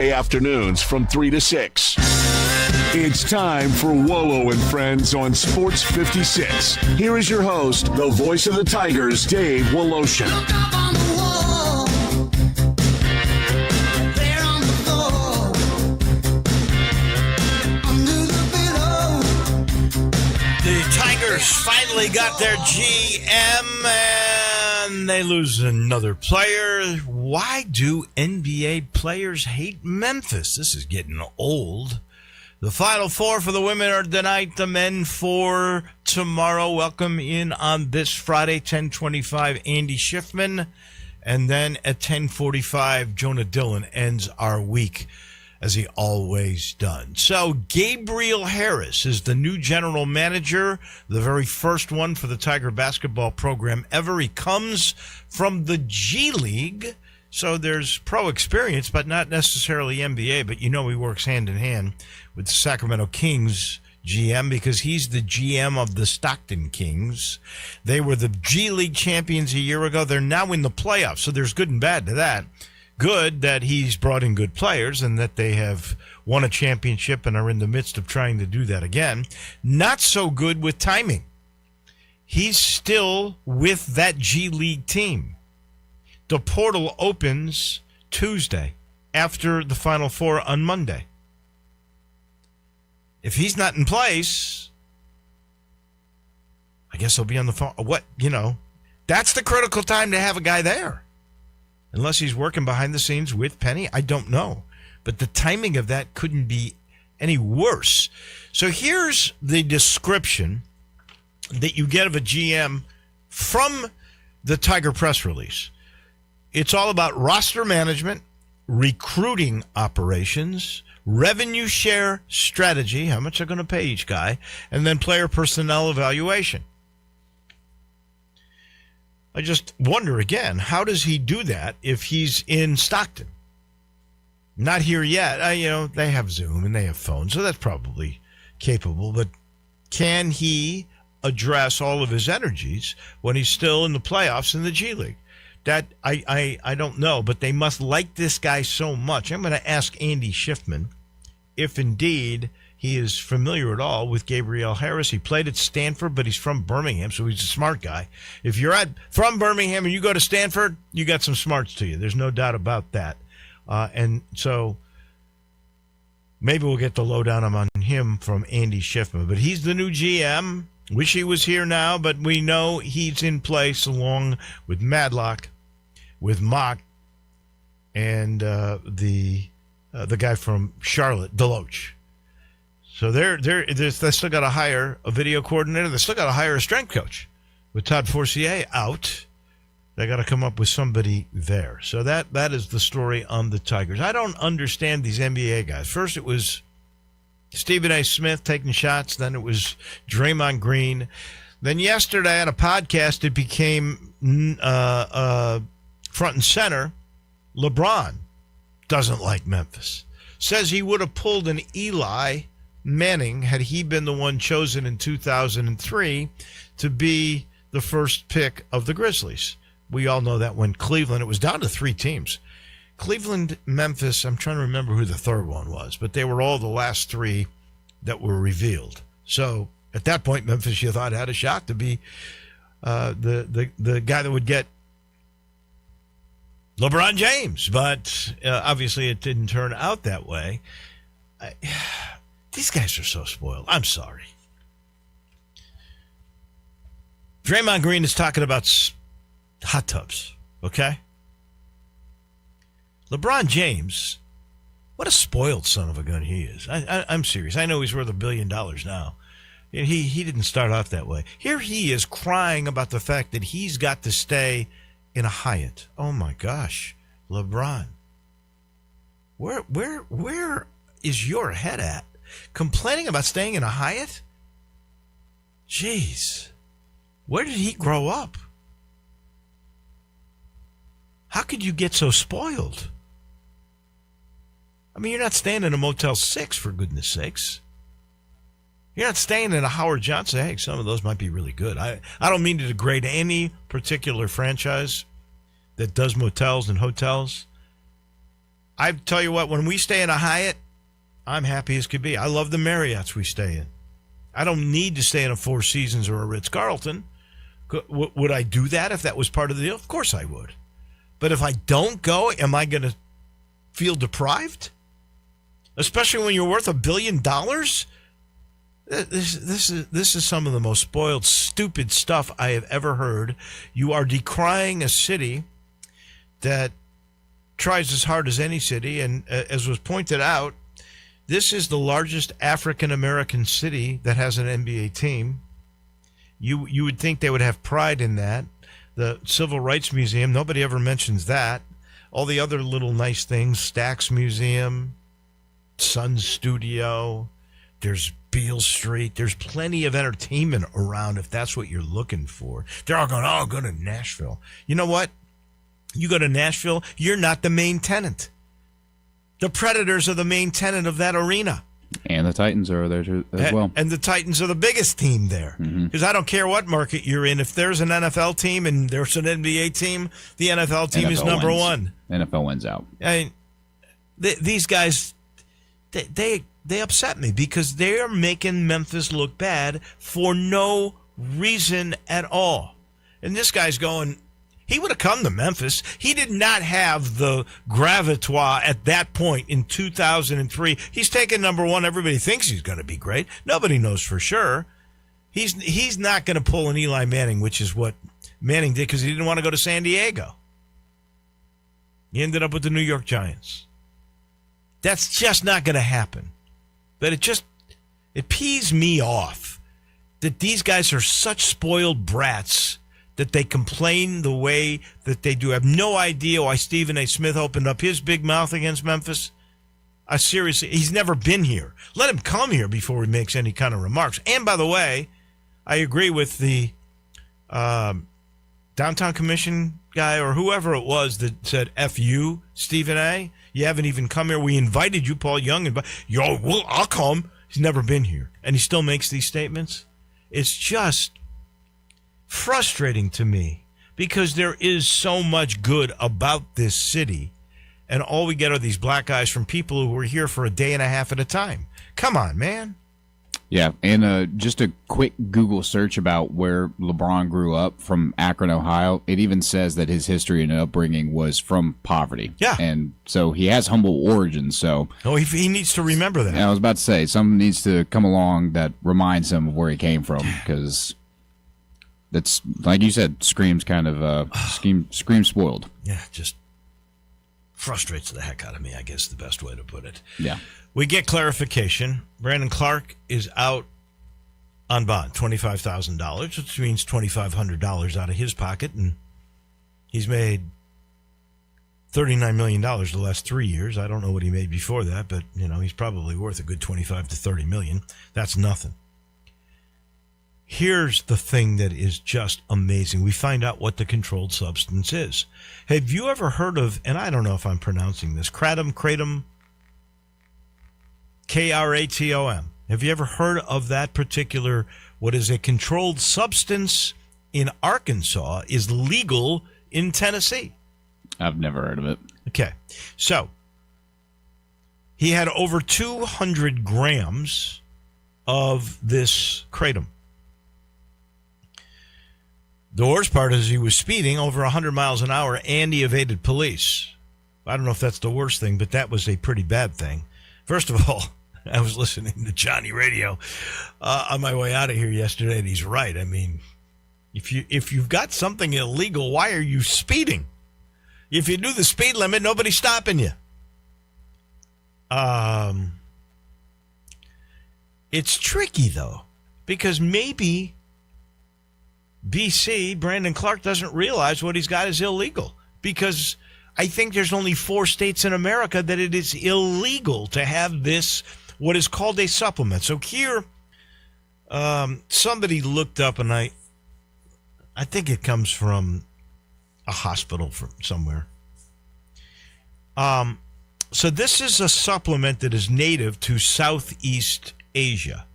Afternoons from 3 to 6. It's time for Wolo and Friends on Sports 56. Here is your host, the voice of the Tigers, Dave Woloshin. Look up on the wall, there on the floor, under the pillow. The Tigers finally got their GM and they lose another player. Why do NBA players hate Memphis? This is getting old. The Final Four for the women are tonight, the men for tomorrow. Welcome in on this Friday, 10:25, Andy Schiffman. And then at 10:45, Jonah Dillon ends our week, as he always done. So Gabriel Harris is the new general manager, the very first one for the Tiger basketball program ever. He comes from the G League. So there's pro experience, but not necessarily NBA. But he works hand in hand with the Sacramento Kings GM because he's the GM of the Stockton Kings. They were the G League champions a year ago. They're now in the playoffs. So there's good and bad to that. Good that he's brought in good players and that they have won a championship and are in the midst of trying to do that again. Not so good with timing. He's still with that G League team. The portal opens Tuesday after the Final Four on Monday. If he's not in place, I guess he'll be on the phone. That's the critical time to have a guy there. Unless he's working behind the scenes with Penny, I don't know. But the timing of that couldn't be any worse. So here's the description that you get of a GM from the Tiger press release. It's all about roster management, recruiting operations, revenue share strategy, how much they're going to pay each guy, and then player personnel evaluation. I just wonder again, how does he do that if he's in Stockton? Not here yet. They have Zoom and they have phones, so that's probably capable. But can he address all of his energies when he's still in the playoffs in the G League? That I don't know, but they must like this guy so much. I'm going to ask Andy Schiffman if indeed he is familiar at all with Gabriel Harris. He played at Stanford, but he's from Birmingham, so he's a smart guy. If you're from Birmingham and you go to Stanford, you got some smarts to you. There's no doubt about that. And so maybe we'll get the lowdown on him from Andy Schiffman. But he's the new GM. Wish he was here now, but we know he's in place along with Madlock, with Mock, and the guy from Charlotte, Deloach. So they still got to hire a video coordinator. They still got to hire a strength coach. With Todd Forcier out, they got to come up with somebody there. So that is the story on the Tigers. I don't understand these NBA guys. First it was Stephen A. Smith taking shots. Then it was Draymond Green. Then yesterday on a podcast, it became front and center. LeBron doesn't like Memphis. Says he would have pulled an Eli Manning had he been the one chosen in 2003 to be the first pick of the Grizzlies. We all know that when Cleveland, it was down to 3 teams. Cleveland, Memphis, I'm trying to remember who the third one was, but they were all the last 3 that were revealed. So at that point, Memphis, you thought, had a shot to be the guy that would get LeBron James, but obviously it didn't turn out that way. These guys are so spoiled. I'm sorry. Draymond Green is talking about hot tubs, okay? LeBron James, what a spoiled son of a gun he is. I'm serious. I know he's worth $1 billion now. He didn't start off that way. Here he is crying about the fact that he's got to stay in a Hyatt. Oh my gosh, LeBron. Where is your head at? Complaining about staying in a Hyatt? Jeez. Where did he grow up? How could you get so spoiled? I mean, you're not staying in a Motel 6, for goodness sakes. You're not staying in a Howard Johnson. Hey, some of those might be really good. I don't mean to degrade any particular franchise that does motels and hotels. I tell you what, when we stay in a Hyatt, I'm happy as could be. I love the Marriotts we stay in. I don't need to stay in a Four Seasons or a Ritz-Carlton. Would I do that if that was part of the deal? Of course I would. But if I don't go, am I going to feel deprived? Especially when you're worth $1 billion? This is some of the most spoiled, stupid stuff I have ever heard. You are decrying a city that tries as hard as any city, and as was pointed out, this is the largest African-American city that has an NBA team. You would think they would have pride in that. The Civil Rights Museum, nobody ever mentions that. All the other little nice things, Stax Museum, Sun Studio, there's Beale Street. There's plenty of entertainment around if that's what you're looking for. They're all going, oh, go to Nashville. You know what? You go to Nashville, you're not the main tenant. The Predators are the main tenant of that arena. And the Titans are there too, as well. And the Titans are the biggest team there. Because I don't care what market you're in. If there's an NFL team and there's an NBA team, the NFL team is number one. NFL wins out. I mean, these guys, they upset me because they're making Memphis look bad for no reason at all. And this guy's going, he would have come to Memphis. He did not have the gravitas at that point in 2003. He's taken number one. Everybody thinks he's going to be great. Nobody knows for sure. He's not going to pull an Eli Manning, which is what Manning did because he didn't want to go to San Diego. He ended up with the New York Giants. That's just not going to happen. But it pees me off that these guys are such spoiled brats that they complain the way that they do. I have no idea why Stephen A. Smith opened up his big mouth against Memphis. Seriously, he's never been here. Let him come here before he makes any kind of remarks. And by the way, I agree with the downtown commission guy or whoever it was that said, F you, Stephen A. You haven't even come here. We invited you, Paul Young. I'll come. He's never been here. And he still makes these statements. It's just frustrating to me because there is so much good about this city. And all we get are these black guys from people who were here for a day and a half at a time. Come on, man. Yeah, and just a quick Google search about where LeBron grew up from Akron, Ohio. It even says that his history and upbringing was from poverty. Yeah. And so he has humble origins. So he needs to remember that. I was about to say, someone needs to come along that reminds him of where he came from because that's, like you said, screams kind of, screams spoiled. Yeah, just frustrates the heck out of me, I guess the best way to put it. Yeah. We get clarification. Brandon Clark is out on bond, $25,000, which means $2,500 out of his pocket, and he's made $39 million the last 3 years. I don't know what he made before that, but he's probably worth a good $25 to $30 million. That's nothing. Here's the thing that is just amazing. We find out what the controlled substance is. Have you ever heard of, and I don't know if I'm pronouncing this, kratom, Kratom? Have you ever heard of that particular, what is a controlled substance in Arkansas is legal in Tennessee? I've never heard of it. Okay. So he had over 200 grams of this kratom. The worst part is he was speeding over 100 miles an hour and he evaded police. I don't know if that's the worst thing, but that was a pretty bad thing. First of all, I was listening to Johnny Radio on my way out of here yesterday, and he's right. I mean, if you've got something illegal, why are you speeding? If you do the speed limit, nobody's stopping you. It's tricky, though, because maybe BC, Brandon Clark, doesn't realize what he's got is illegal, because I think there's only 4 states in America that it is illegal to have this, what is called a supplement. So here, somebody looked up, and I think it comes from a hospital from somewhere. So this is a supplement that is native to Southeast Asia.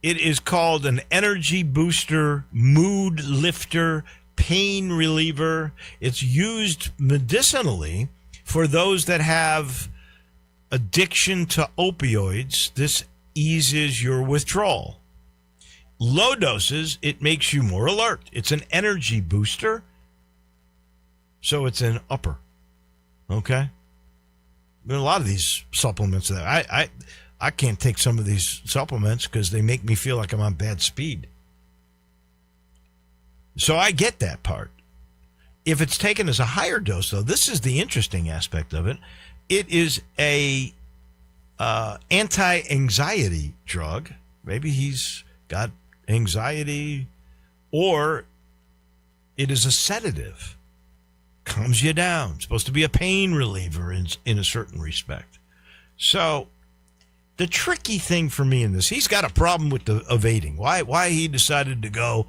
It is called an energy booster, mood lifter, pain reliever. It's used medicinally For those that have addiction to opioids, this eases your withdrawal. Low doses, it makes you more alert. It's an energy booster, so it's an upper. Okay? There are a lot of these supplements that I can't take some of these supplements because they make me feel like I'm on bad speed. So I get that part. If it's taken as a higher dose, though, this is the interesting aspect of it. It is a anti-anxiety drug. Maybe he's got anxiety, or it is a sedative. Calms you down. It's supposed to be a pain reliever in a certain respect. So the tricky thing for me in this, he's got a problem with the evading. Why he decided to go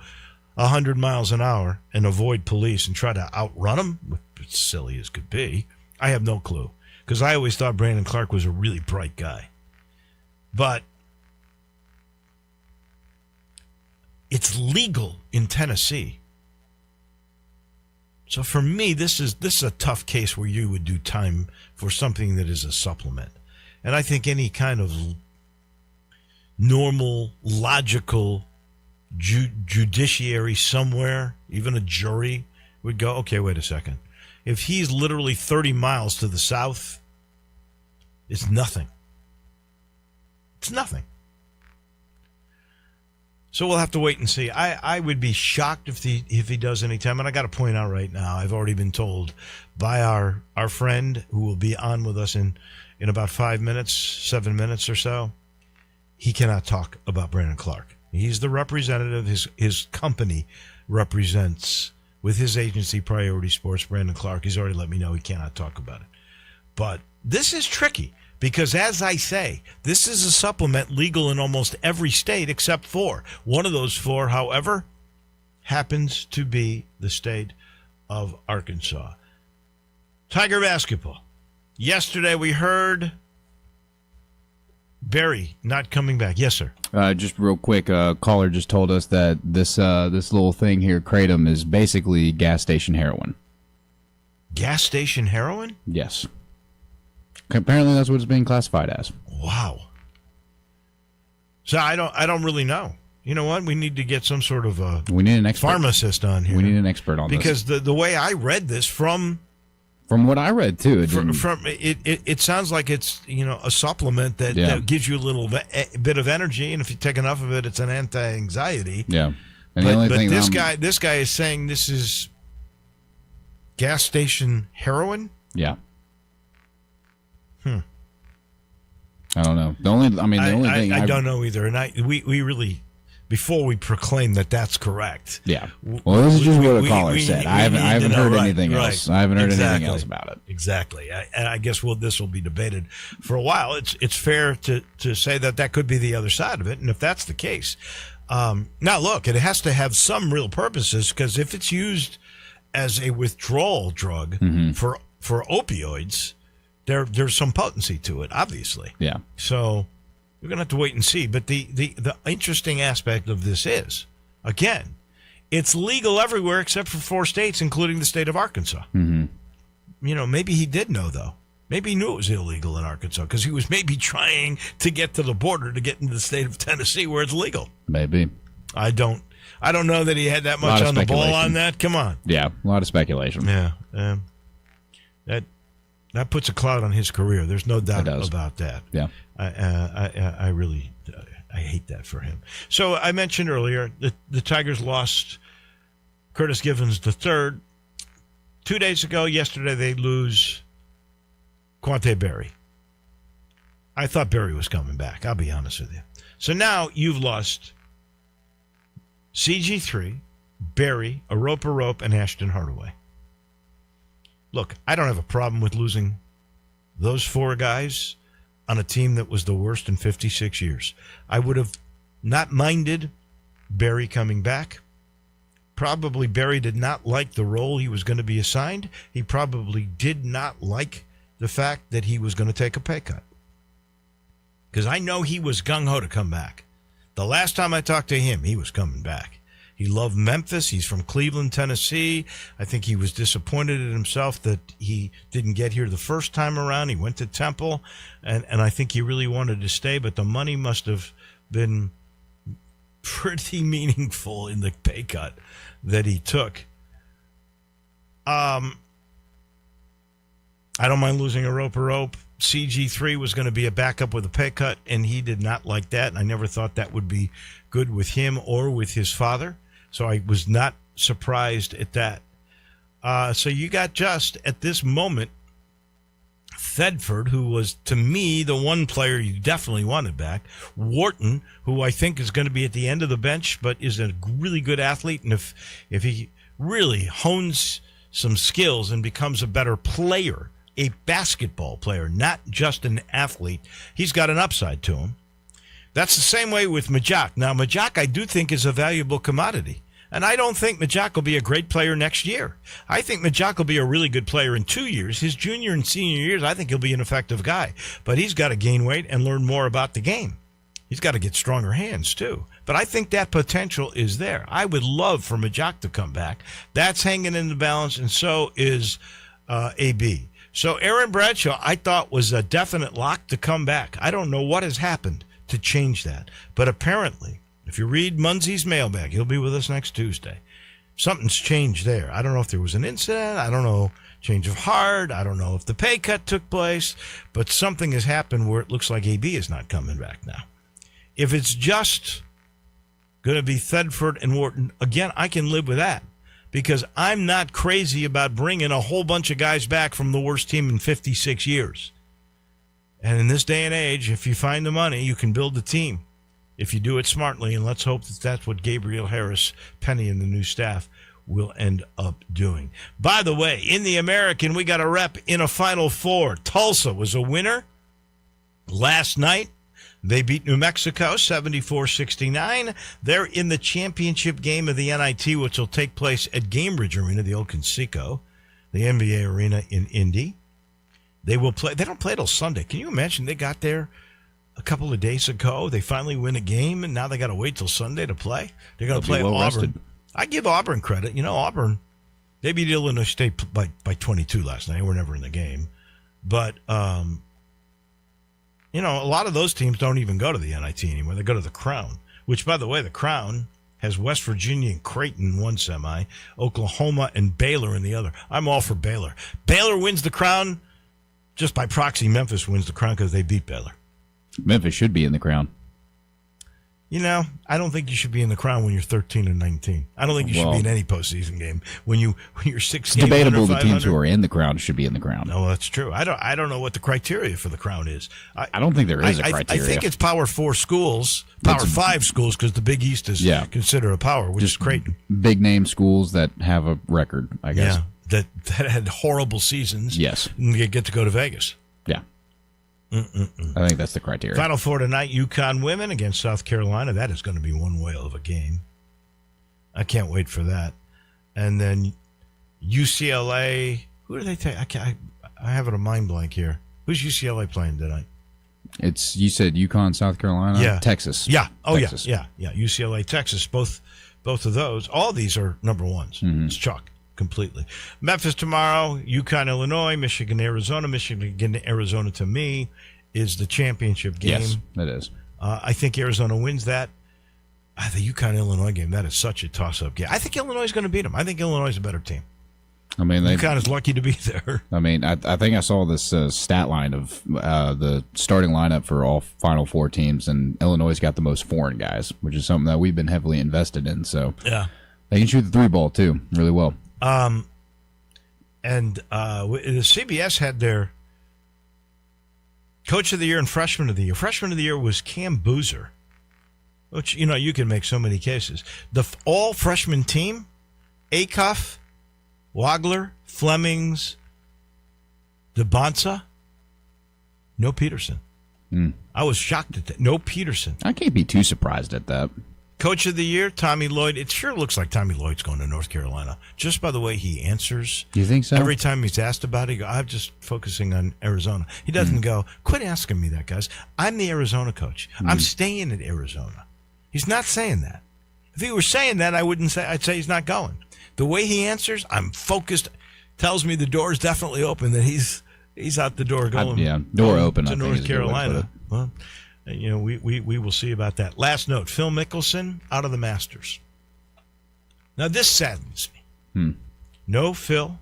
100 miles an hour and avoid police and try to outrun them, it's silly as could be, I have no clue. Because I always thought Brandon Clark was a really bright guy. But it's legal in Tennessee. So for me, this is a tough case where you would do time for something that is a supplement. And I think any kind of normal, logical judiciary somewhere, even a jury, would go, okay, wait a second. If he's literally 30 miles to the south, it's nothing. It's nothing. So we'll have to wait and see. I would be shocked if he does any time. And I got to point out right now, I've already been told by our friend who will be on with us in about 7 minutes or so, he cannot talk about Brandon Clark. He's the representative. His company represents, with his agency, Priority Sports, Brandon Clark. He's already let me know he cannot talk about it. But this is tricky. Because, as I say, this is a supplement legal in almost every state except 4. One of those 4, however, happens to be the state of Arkansas. Tiger basketball. Yesterday we heard Barry not coming back. Yes, sir. Just real quick, a caller just told us that this little thing here, Kratom, is basically gas station heroin. Gas station heroin? Yes. Apparently, that's what it's being classified as. Wow. So I don't really know. You know what? We need to get some sort of we need an expert. Pharmacist on here. We need an expert on because this. Because the way I read this from what I read too, it sounds like it's a supplement that gives you a little bit of energy, and if you take enough of it, it's an anti-anxiety. Yeah. And but this guy is saying this is gas station heroin. Yeah. I don't know. The only thing I don't know either, and we really, before we proclaim that that's correct. Yeah. Well, this is just what a caller said. I haven't heard anything else. I haven't heard anything else about it. Exactly. And I guess this will be debated for a while. It's fair to say that could be the other side of it, and if that's the case, now look, it has to have some real purposes, because if it's used as a withdrawal drug for opioids, there's some potency to it, obviously. Yeah. So we're going to have to wait and see. But the interesting aspect of this is, again, it's legal everywhere except for 4 states, including the state of Arkansas. Mm-hmm. Maybe he did know, though. Maybe he knew it was illegal in Arkansas because he was maybe trying to get to the border to get into the state of Tennessee where it's legal. Maybe. I don't know that he had that much on the ball on that. Come on. Yeah, a lot of speculation. Yeah. That puts a cloud on his career. There's no doubt about that. Yeah. I really hate that for him. So I mentioned earlier that the Tigers lost Curtis Givens III. 2 days ago, yesterday, they lose Quante Berry. I thought Berry was coming back. I'll be honest with you. So now you've lost CG3, Berry, Aropa, and Ashton Hardaway. Look, I don't have a problem with losing those 4 guys on a team that was the worst in 56 years. I would have not minded Berry coming back. Probably Berry did not like the role he was going to be assigned. He probably did not like the fact that he was going to take a pay cut. Because I know he was gung-ho to come back. The last time I talked to him, he was coming back. He loved Memphis. He's from Cleveland, Tennessee. I think he was disappointed in himself that he didn't get here the first time around. He went to Temple, and I think he really wanted to stay, but the money must have been pretty meaningful in the pay cut that he took. I don't mind losing a rope. CG3 was going to be a backup with a pay cut, and he did not like that, and I never thought that would be good with him or with his father. So I was not surprised at that. So you got just, at this moment, Thedford, who was, to me, the one player you definitely wanted back. Wharton, who I think is going to be at the end of the bench, but is a really good athlete. And if he really hones some skills and becomes a better player, a basketball player, not just an athlete, he's got an upside to him. That's the same way with Majak. Now, Majak, I do think, is a valuable commodity. And I don't think Majak will be a great player next year. I think Majak will be a really good player in 2 years. His junior and senior years, I think he'll be an effective guy. But he's got to gain weight and learn more about the game. He's got to get stronger hands, too. But I think that potential is there. I would love for Majak to come back. That's hanging in the balance, and so is AB. So Aaron Bradshaw, I thought, was a definite lock to come back. I don't know what has happened to change that. But apparently, if you read Munsey's mailbag, he'll be with us next Tuesday. Something's changed there. I don't know if there was an incident. I don't know, change of heart. I don't know if the pay cut took place. But something has happened where it looks like AB is not coming back now. If it's just going to be Thedford and Wharton, again, I can live with that. Because I'm not crazy about bringing a whole bunch of guys back from the worst team in 56 years. And in this day and age, if you find the money, you can build a team. If you do it smartly, and let's hope that that's what Gabriel Harris, Penny, and the new staff will end up doing. By the way, in the American, we got a rep in a Final Four. Tulsa was a winner last night. They beat New Mexico 74-69. They're in the championship game of the NIT, which will take place at Gainbridge Arena, the old Conseco, the NBA arena in Indy. They will play. They don't play till Sunday. Can you imagine? They got there a couple of days ago. They finally win a game, and now they got to wait till Sunday to play. They're going to play well Auburn. rested. I give Auburn credit. You know, Auburn, they beat Illinois State by 22 last night. They were never in the game. But, you know, a lot of those teams don't even go to the NIT anymore. They go to the Crown, which, by the way, the Crown has West Virginia and Creighton in one semi, Oklahoma and Baylor in the other. I'm all for Baylor. Baylor wins the Crown. Just by proxy, Memphis wins the Crown because they beat Baylor. Memphis should be in the Crown. You know, I don't think you should be in the Crown when you're 13 and 19. I don't think you should be in any postseason game when you're 6 It's games debatable under the teams 500. who are in the Crown should be in the Crown. No, that's true. I don't know what the criteria for the Crown is. I don't think there is a criteria. I think it's Power 4 schools, Power 5 schools, because the Big East is considered a power, which is Creighton. Big name schools that have a record, I guess. Yeah, that had horrible seasons. Yes. And you get to go to Vegas. Yeah. I think that's the criteria. Final Four tonight, UConn women against South Carolina. That is going to be one whale of a game. I can't wait for that. And then UCLA. Who do they take? I have it a mind blank here. Who's UCLA playing tonight? You said UConn, South Carolina? Yeah. Texas. Yeah. Oh, Texas. yeah. UCLA, Texas. Both of those. All these are number ones. Mm-hmm. It's chalk. Completely. Memphis tomorrow, UConn, Illinois, Michigan, Arizona. Michigan, Arizona, to me, is the championship game. Yes, that is. I think Arizona wins that. The UConn-Illinois game, that is such a toss-up game. I think Illinois is going to beat them. I think Illinois is a better team. I mean, UConn is lucky to be there. I mean, I think I saw this stat line of the starting lineup for all Final Four teams, and Illinois got the most foreign guys, which is something that we've been heavily invested in. So yeah, they can shoot the three ball, too, really well. And the CBS had their Coach of the Year and Freshman of the Year. Freshman of the Year was Cam Boozer, which, you know, you can make so many cases. The all-freshman team, Acuff, Wagler, Flemings, DeBonsa, no Peterson. I was shocked at that. No Peterson. I can't be too surprised at that. Coach of the Year, Tommy Lloyd. It sure looks like Tommy Lloyd's going to North Carolina, just by the way he answers. Do you think so? Every time he's asked about it, he goes, I'm just focusing on Arizona. He doesn't go, quit asking me that, guys. I'm the Arizona coach. I'm staying at Arizona. He's not saying that. If he were saying that, I'd say he's not going. The way he answers, I'm focused, tells me the door is definitely open, that he's out the door going. Door open to I think North is a good way to put Carolina. it. Well, we will see about that. Last note: Phil Mickelson out of the Masters. Now this saddens me. No Phil,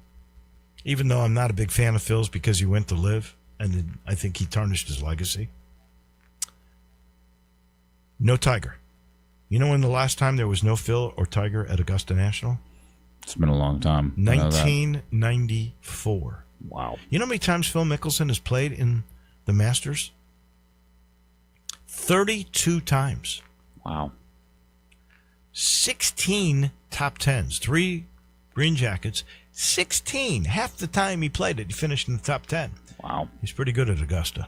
even though I'm not a big fan of Phil's because he went to live, and I think he tarnished his legacy. No Tiger. You know when the last time there was no Phil or Tiger at Augusta National? It's been a long time. 1994. Wow. You know how many times Phil Mickelson has played in the Masters? 32 times. Wow. 16 top tens, 3 green jackets, 16. Half the time he played it, he finished in the top 10. Wow. He's pretty good at Augusta.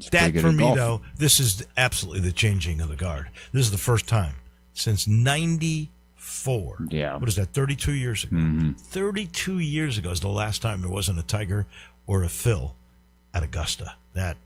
pretty That, good for at me, golf. though, this is absolutely the changing of the guard. This is the first time since 94. Yeah. What is that, 32 years ago? 32 years ago is the last time there wasn't a Tiger or a Phil at Augusta. That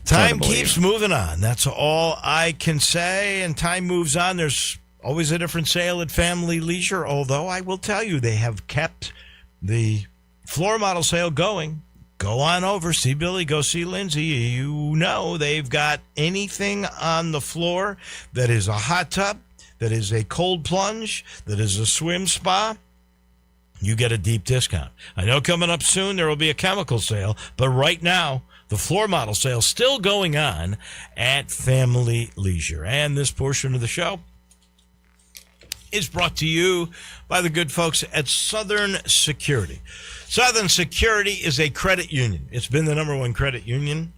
time keeps moving on. That's all I can say, and time moves on. There's always a different sale at Family Leisure, although I will tell you they have kept the floor model sale going. Go on over, see Billy, go see Lindsay. You know they've got anything on the floor that is a hot tub, that is a cold plunge, that is a swim spa. You get a deep discount. I know coming up soon there will be a chemical sale, but right now the floor model sale still going on at Family Leisure. And this portion of the show is brought to you by the good folks at Southern Security. Southern Security is a credit union. It's been the number one credit union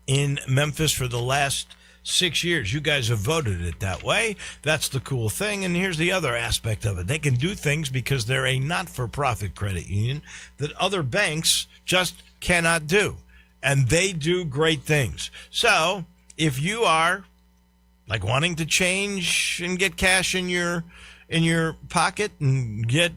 in Memphis for the last 6 years. You guys have voted it that way. That's the cool thing. And here's the other aspect of it. They can do things because they're a not-for-profit credit union that other banks just cannot do. And they do great things. So if you are like wanting to change and get cash in your pocket and get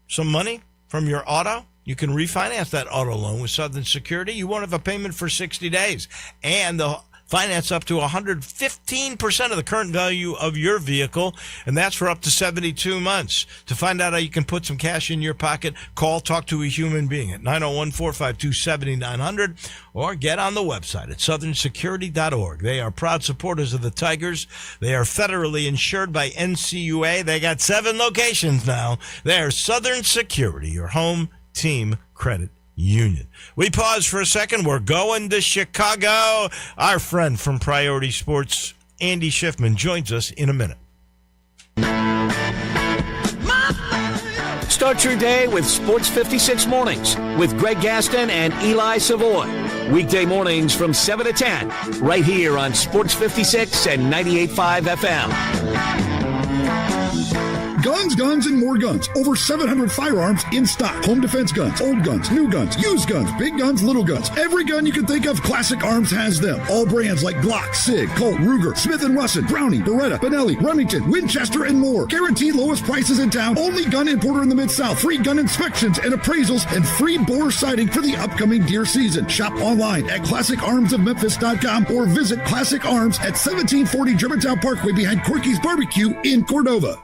some money from your auto, you can refinance that auto loan with Southern Security. You won't have a payment for 60 days. And they'll finance up to 115% of the current value of your vehicle, and that's for up to 72 months. To find out how you can put some cash in your pocket, talk to a human being at 901-452-7900 or get on the website at southernsecurity.org. They are proud supporters of the Tigers. They are federally insured by NCUA. They got 7 locations now. They are Southern Security, your home team credit union. We pause for a second. We're going to Chicago. Our friend from Priority Sports, Andy Schiffman, joins us in a minute. Start your day with Sports 56 Mornings with Greg Gaston and Eli Savoy. Weekday mornings from 7 to 10, right here on Sports 56 and 98.5 FM. Guns, guns, and more guns. Over 700 firearms in stock. Home defense guns, old guns, new guns, used guns, big guns, little guns. Every gun you can think of, Classic Arms has them. All brands like Glock, Sig, Colt, Ruger, Smith & Wesson, Browning, Beretta, Benelli, Remington, Winchester, and more. Guaranteed lowest prices in town. Only gun importer in the Mid-South. Free gun inspections and appraisals and free bore sighting for the upcoming deer season. Shop online at ClassicArmsOfMemphis.com or visit Classic Arms at 1740 Germantown Parkway behind Corky's Barbecue in Cordova.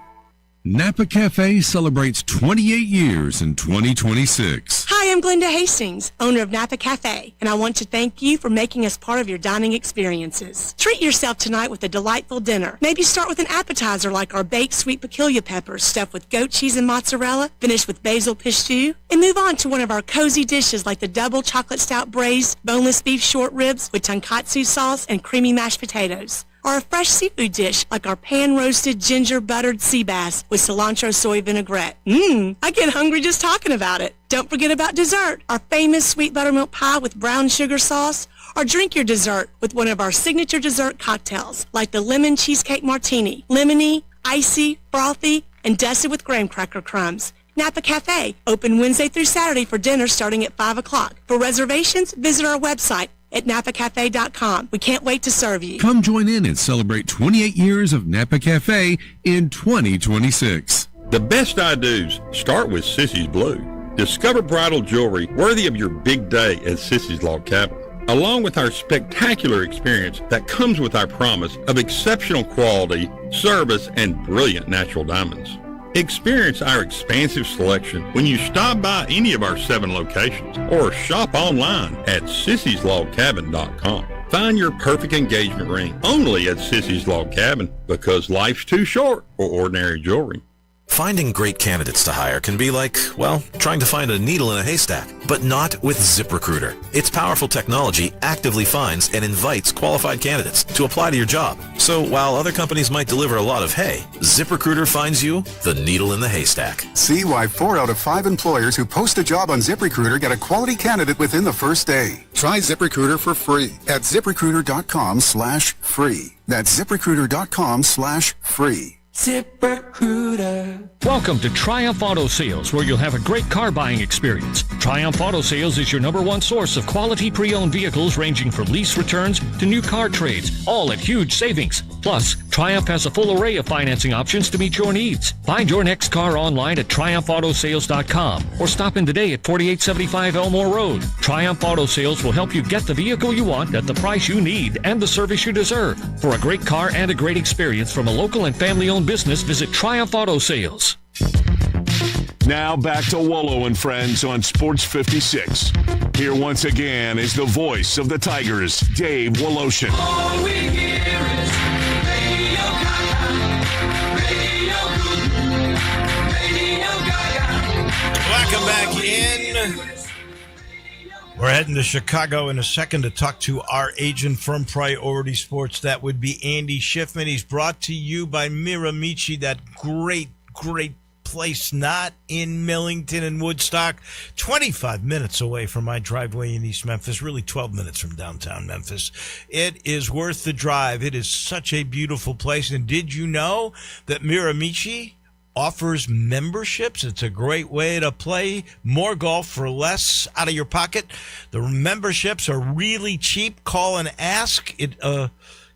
Napa Cafe celebrates 28 years in 2026. Hi, I'm Glenda Hastings, owner of Napa Cafe, and I want to thank you for making us part of your dining experiences. Treat yourself tonight with a delightful dinner. Maybe start with an appetizer like our baked sweet peculiar peppers stuffed with goat cheese and mozzarella, finished with basil pistou, and move on to one of our cozy dishes like the double chocolate stout braised boneless beef short ribs with tonkatsu sauce and creamy mashed potatoes. Or a fresh seafood dish like our pan-roasted ginger-buttered sea bass with cilantro soy vinaigrette. I get hungry just talking about it. Don't forget about dessert, our famous sweet buttermilk pie with brown sugar sauce. Or drink your dessert with one of our signature dessert cocktails like the lemon cheesecake martini. Lemony, icy, frothy, and dusted with graham cracker crumbs. Napa Cafe, open Wednesday through Saturday for dinner starting at 5 o'clock. For reservations, visit our website at napacafe.com. We can't wait to serve you. Come join in and celebrate 28 years of Napa Cafe in 2026. The best I-dos start with Sissy's Blue. Discover bridal jewelry worthy of your big day at Sissy's Log Cabin. along with our spectacular experience that comes with our promise of exceptional quality, service, and brilliant natural diamonds. Experience our expansive selection when you stop by any of our 7 locations or shop online at sissyslogcabin.com. Find your perfect engagement ring only at Sissy's Log Cabin, because life's too short for ordinary jewelry. Finding great candidates to hire can be like, well, trying to find a needle in a haystack, but not with ZipRecruiter. Its powerful technology actively finds and invites qualified candidates to apply to your job. So while other companies might deliver a lot of hay, ZipRecruiter finds you the needle in the haystack. See why 4 out of 5 employers who post a job on ZipRecruiter get a quality candidate within the first day. Try ZipRecruiter for free at ZipRecruiter.com/free. That's ZipRecruiter.com/free. ZipRecruiter. Welcome to Triumph Auto Sales, where you'll have a great car buying experience. Triumph Auto Sales is your #1 source of quality pre-owned vehicles, ranging from lease returns to new car trades, all at huge savings. Plus, Triumph has a full array of financing options to meet your needs. Find your next car online at TriumphAutoSales.com or stop in today at 4875 Elmore Road. Triumph Auto Sales will help you get the vehicle you want at the price you need and the service you deserve. For a great car and a great experience from a local and family-owned business, visit Triumph Auto Sales. Now back to Wolo and Friends on Sports 56. Here once again is the voice of the Tigers, Dave Woloshin. All we hear is Radio Gaga, Radio Goo, Radio Gaga. Welcome back in. We're heading to Chicago in a second to talk to our agent from Priority Sports. That would be Andy Schiffman. He's brought to you by Miramichi, that great place not in Millington and Woodstock, 25 minutes away from my driveway in East Memphis, really 12 minutes from downtown Memphis. It is worth the drive. It is such a beautiful place. And did you know that Miramichi offers memberships? It's a great way to play more golf for less out of your pocket. The memberships are really cheap. Call and ask. It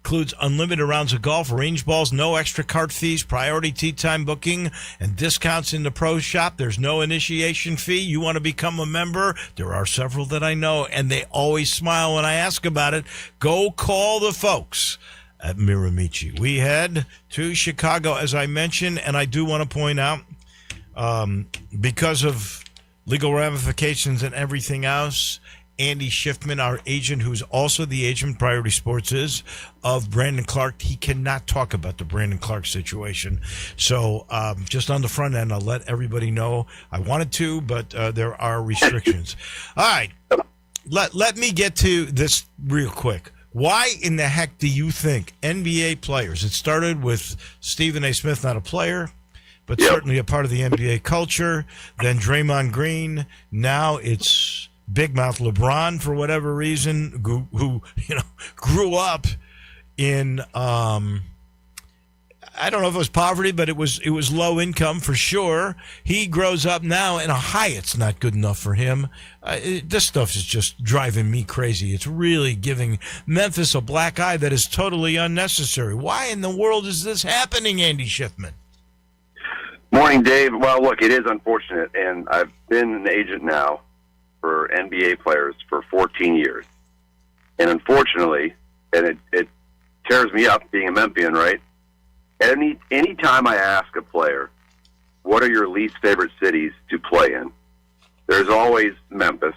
includes unlimited rounds of golf, range balls, no extra cart fees, priority tee time booking, and discounts in the pro shop. There's no initiation fee. You want to become a member? There are several that I know, and they always smile when I ask about it. Go call the folks at Miramichi. We head to Chicago, as I mentioned, and I do want to point out, because of legal ramifications and everything else, Andy Schiffman, our agent, who's also the agent, Priority Sports is, of Brandon Clark, he cannot talk about the Brandon Clark situation. So just on the front end, I'll let everybody know. I wanted to, but there are restrictions. All right. Let me get to this real quick. Why in the heck do you think NBA players, it started with Stephen A. Smith, not a player, but certainly a part of the NBA culture, then Draymond Green, now it's Big Mouth LeBron, for whatever reason, who grew up in I don't know if it was poverty, but it was low income for sure. He grows up now in a Hyatt's not good enough for him. This stuff is just driving me crazy. It's really giving Memphis a black eye that is totally unnecessary. Why in the world is this happening, Andy Schiffman? Morning, Dave. Well, look, it is unfortunate, and I've been an agent now for NBA players for 14 years. And unfortunately, and it tears me up being a Memphian, right? Any time I ask a player, what are your least favorite cities to play in, there's always Memphis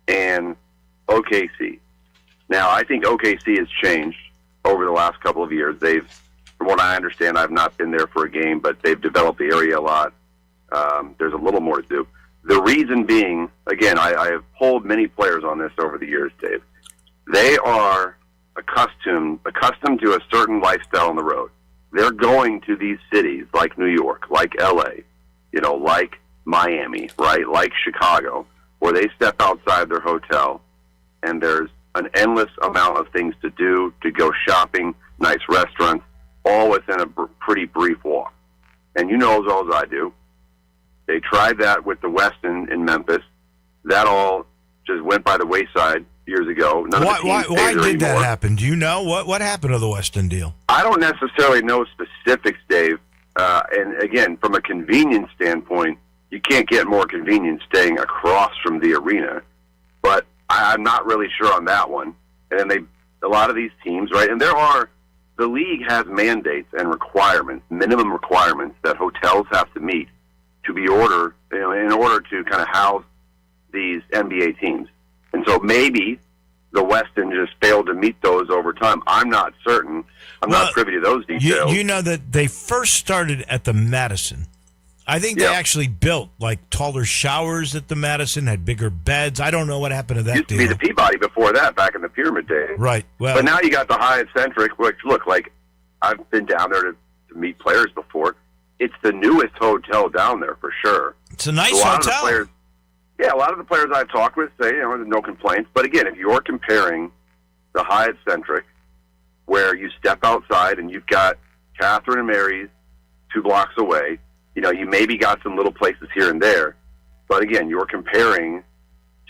and OKC. Now, I think OKC has changed over the last couple of years. From what I understand, I've not been there for a game, but they've developed the area a lot. There's a little more to do. The reason being, again, I have polled many players on this over the years, Dave. They are accustomed to a certain lifestyle on the road. They're going to these cities like New York, like L.A., like Miami, right, like Chicago, where they step outside their hotel, and there's an endless amount of things to do, to go shopping, nice restaurants, all within a pretty brief walk. And you know as well as I do, they tried that with the Westin in Memphis. That all just went by the wayside years ago. Why did that happen? Do you know what happened to the Westin deal? I don't necessarily know specifics, Dave. And again, from a convenience standpoint, you can't get more convenient staying across from the arena. But I'm not really sure on that one. And then a lot of these teams, right? And the league has mandates and requirements, minimum requirements that hotels have to meet to be in order to kind of house these NBA teams. And so maybe the Westin just failed to meet those over time. I'm not certain. I'm not privy to those details. You know that they first started at the Madison. I think they actually built like taller showers at the Madison, had bigger beds. I don't know what happened to that Used deal. to be the Peabody before that, back in the Pyramid days. Right. Well, but now you got the Hyatt Centric, which, look, like I've been down there to meet players before. It's the newest hotel down there for sure. It's a nice hotel. A lot of the players I've talked with say, there's no complaints. But again, if you're comparing the Hyatt Centric, where you step outside and you've got Catherine and Mary's 2 blocks away, you maybe got some little places here and there. But again, you're comparing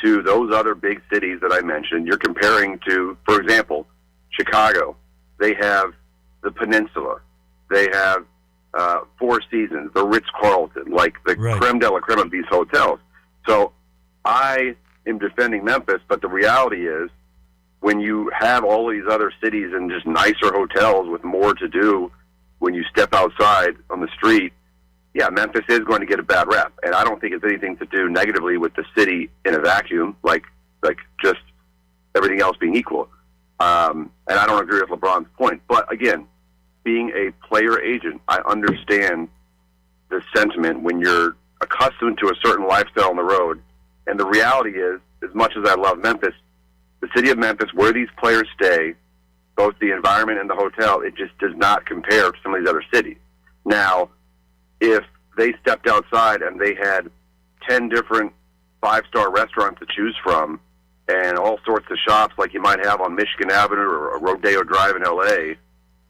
to those other big cities that I mentioned. You're comparing to, for example, Chicago. They have the Peninsula. They have Four Seasons, the Ritz-Carlton, like the creme de la creme of these hotels. So I am defending Memphis, but the reality is when you have all these other cities and just nicer hotels with more to do when you step outside on the street, Memphis is going to get a bad rep. And I don't think it's anything to do negatively with the city in a vacuum, like just everything else being equal. And I don't agree with LeBron's point. But again, being a player agent, I understand the sentiment when you're accustomed to a certain lifestyle on the road. And the reality is, as much as I love Memphis, the city of Memphis, where these players stay, both the environment and the hotel, it just does not compare to some of these other cities. Now, if they stepped outside and they had 10 different 5-star restaurants to choose from and all sorts of shops like you might have on Michigan Avenue or Rodeo Drive in L.A.,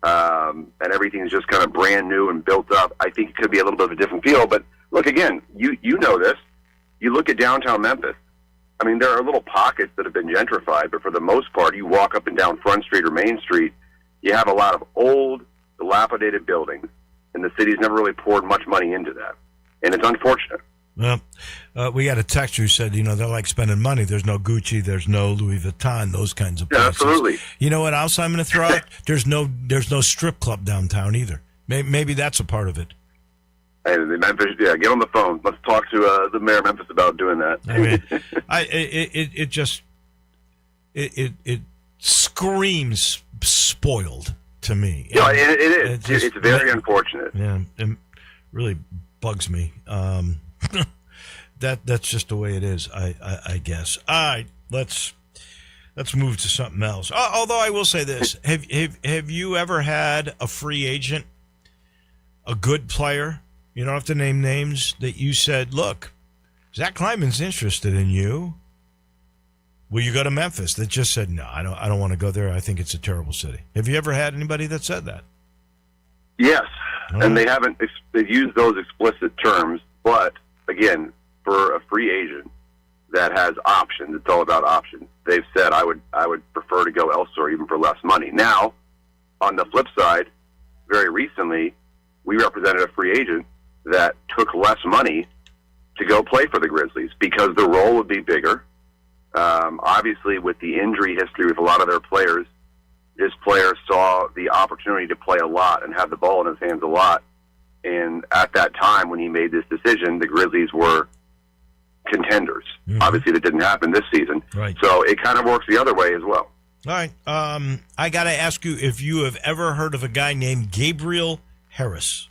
and everything's just kind of brand new and built up, I think it could be a little bit of a different feel. But look, again, you know this. You look at downtown Memphis. I mean, there are little pockets that have been gentrified, but for the most part, you walk up and down Front Street or Main Street, you have a lot of old, dilapidated buildings, and the city's never really poured much money into that. And it's unfortunate. Well, we got a texter who said, they like spending money. There's no Gucci, there's no Louis Vuitton, those kinds of places. Absolutely. You know what else I'm going to throw out? There's no strip club downtown either. Maybe that's a part of it. Hey, Memphis, get on the phone. Let's talk to the mayor of Memphis about doing that. I mean, it screams spoiled to me. Yeah, it is. It's very unfortunate. Yeah, it really bugs me. That's just the way it is, I guess. All right, let's move to something else. Although I will say this: have you ever had a free agent, a good player? You don't have to name names, that you said, look, Zach Kleiman's interested in you. Will you go to Memphis? That just said, no, I don't want to go there. I think it's a terrible city. Have you ever had anybody that said that? Yes, and they've used those explicit terms. But again, for a free agent that has options, it's all about options. They've said, I would prefer to go elsewhere even for less money. Now, on the flip side, very recently, we represented a free agent that took less money to go play for the Grizzlies because the role would be bigger. Obviously, with the injury history with a lot of their players, this player saw the opportunity to play a lot and have the ball in his hands a lot. And at that time, when he made this decision, the Grizzlies were contenders. Mm-hmm. Obviously, that didn't happen this season. Right. So it kind of works the other way as well. All right. I got to ask you if you have ever heard of a guy named Gabriel Harris.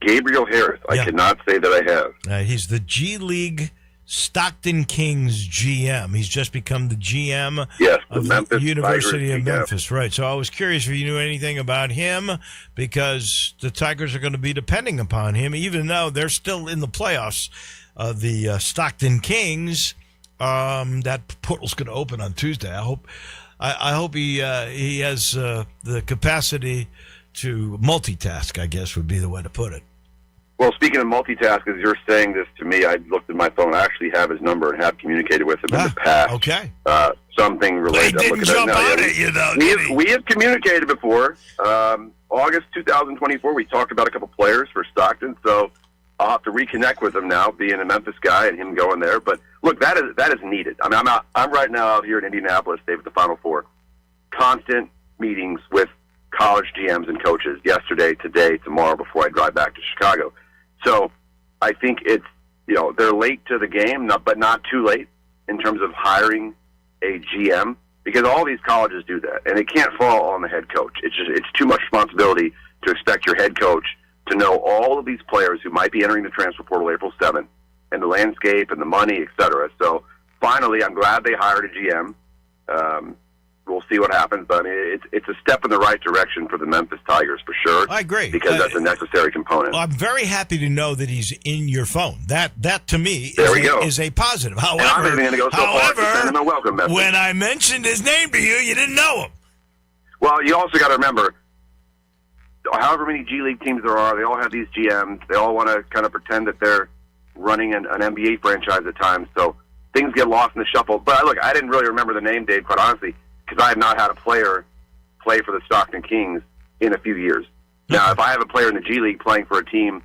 Gabriel Harris. I cannot say that I have. He's the G League Stockton Kings GM. He's just become the GM of the University of Memphis. Right. So I was curious if you knew anything about him because the Tigers are going to be depending upon him, even though they're still in the playoffs. The Stockton Kings, that portal's going to open on Tuesday. I hope he has the capacity to multitask, I guess would be the way to put it. Well, speaking of multitask, as you're saying this to me, I looked at my phone. I actually have his number and have communicated with him in the past. Okay. Something related. He didn't jump out at you, though, we have communicated before. August 2024, we talked about a couple players for Stockton. So I'll have to reconnect with him now, being a Memphis guy and him going there. But look, that is needed. I mean, I'm right now out here in Indianapolis, Dave, at the Final Four. Constant meetings with college GMs and coaches yesterday, today, tomorrow, before I drive back to Chicago. So I think it's, they're late to the game, but not too late in terms of hiring a GM, because all these colleges do that, and it can't fall on the head coach. It's too much responsibility to expect your head coach to know all of these players who might be entering the transfer portal April 7th, and the landscape and the money, et cetera. So finally, I'm glad they hired a GM. We'll see what happens, but I mean, it's a step in the right direction for the Memphis Tigers for sure. I agree, because that's a necessary component. Well, I'm very happy to know that he's in your phone. That to me is a positive. However, and I'm even going to go so far as to send him a welcome message. When I mentioned his name to you, you didn't know him. Well, you also got to remember, however many G League teams there are, they all have these GMs. They all want to kind of pretend that they're running an NBA franchise at times, so things get lost in the shuffle. But look, I didn't really remember the name, Dave, quite honestly, because I have not had a player play for the Stockton Kings in a few years. Now, if I have a player in the G League playing for a team,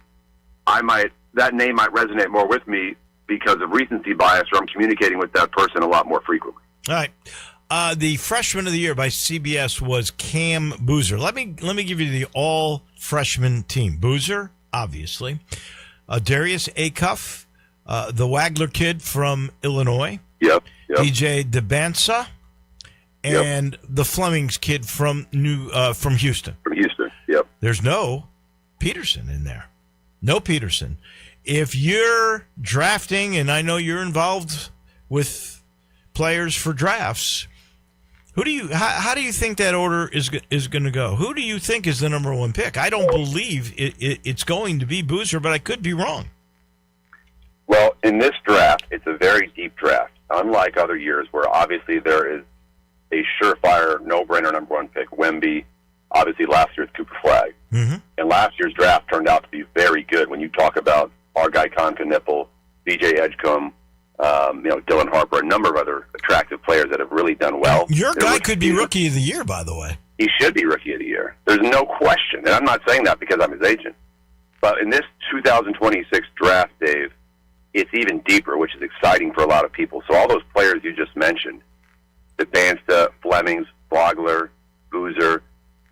that name might resonate more with me because of recency bias, or I'm communicating with that person a lot more frequently. All right. The Freshman of the Year by CBS was Cam Boozer. Let me give you the all-freshman team. Boozer, obviously. Darius Acuff, the Wagler kid from Illinois. Yep. DJ DeBansa. And the Flemings kid from Houston. From Houston, yep. There's no Peterson in there. No Peterson. If you're drafting, and I know you're involved with players for drafts, how do you think that order is going to go? Who do you think is the number one pick? I don't believe it's going to be Boozer, but I could be wrong. Well, in this draft, it's a very deep draft, unlike other years where obviously there is a surefire, no-brainer number one pick, Wemby, obviously last year's Cooper Flagg. Mm-hmm. And last year's draft turned out to be very good when you talk about our guy Nipple, BJ Edgecombe, Dylan Harper, a number of other attractive players that have really done well. Your guy could be Rookie of the Year, by the way. He should be Rookie of the Year. There's no question. And I'm not saying that because I'm his agent. But in this 2026 draft, Dave, it's even deeper, which is exciting for a lot of people. So all those players you just mentioned, DeBansta, Flemings, Vogler, Boozer,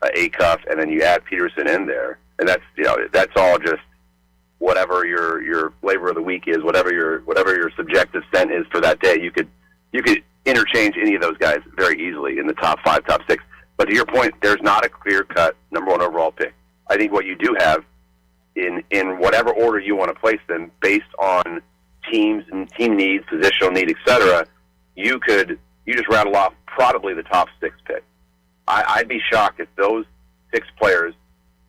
Acuff, and then you add Peterson in there, and that's all just whatever your flavor of the week is, whatever your subjective scent is for that day. You could interchange any of those guys very easily in the top 5, top 6. But to your point, there's not a clear-cut number one overall pick. I think what you do have in whatever order you want to place them, based on teams and team needs, positional need, etc., you just rattle off probably the top 6 pick. I'd be shocked if those 6 players,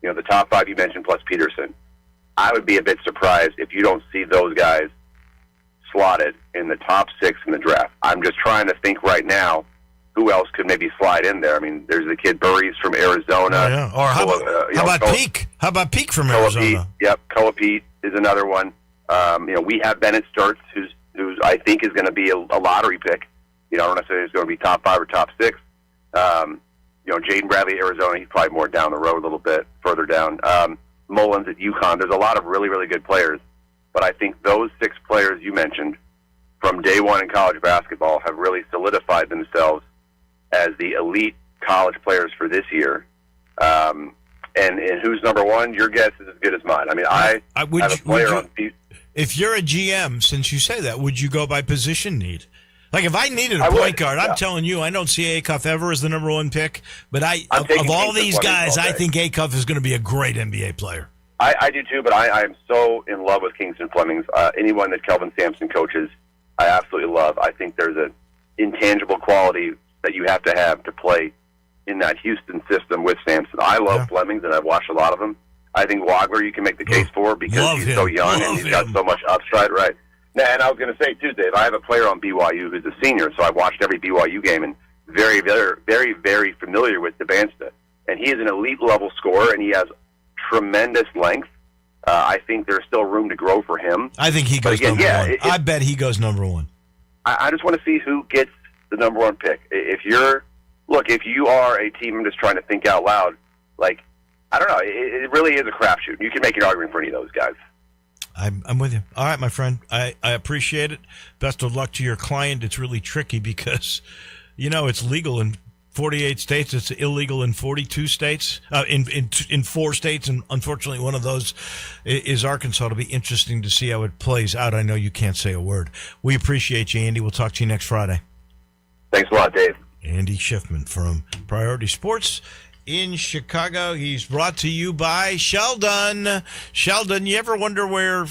the top 5 you mentioned plus Peterson, I would be a bit surprised if you don't see those guys slotted in the top 6 in the draft. I'm just trying to think right now who else could maybe slide in there. I mean, there's the kid Burries from Arizona. Oh, yeah. Or how about Peak? How about Peak from Arizona? Yep, Koa Pete is another one. We have Bennett Sturts, who's I think is going to be a lottery pick. I don't necessarily think he's going to be top 5 or top 6. Jaden Bradley, Arizona, he's probably more down the road a little bit, further down. Mullins at UConn. There's a lot of really, really good players. But I think those 6 players you mentioned from day one in college basketball have really solidified themselves as the elite college players for this year. And who's number one? Your guess is as good as mine. I mean, I have a player on... If you're a GM, since you say that, would you go by position need? Like, if I needed a point guard, I'm telling you, I don't see Acuff ever as the number one pick. But of all these guys, I think Acuff is going to be a great NBA player. I do too, but I am so in love with Kingston Flemings. Anyone that Kelvin Sampson coaches, I absolutely love. I think there's an intangible quality that you have to play in that Houston system with Sampson. I love Flemings, and I've watched a lot of them. I think Wagler you can make the case for because he's so young and he's got so much upside, right? And I was going to say, too, Dave, I have a player on BYU who's a senior, so I've watched every BYU game and very, very, very, very familiar with DeBansta. And he is an elite-level scorer, and he has tremendous length. I think there's still room to grow for him. I think he goes number one. I bet he goes number one. I just want to see who gets the number one pick. If you are a team, I'm just trying to think out loud, I don't know. It really is a crapshoot. You can make an argument for any of those guys. I'm with you. All right, my friend. I appreciate it. Best of luck to your client. It's really tricky because, it's legal in 48 states. It's illegal in 42 states, in 4 states. And unfortunately, one of those is Arkansas. It'll be interesting to see how it plays out. I know you can't say a word. We appreciate you, Andy. We'll talk to you next Friday. Thanks a lot, Dave. Andy Schiffman from Priority Sports in Chicago. He's brought to you by Sheldon. Sheldon, you ever wonder where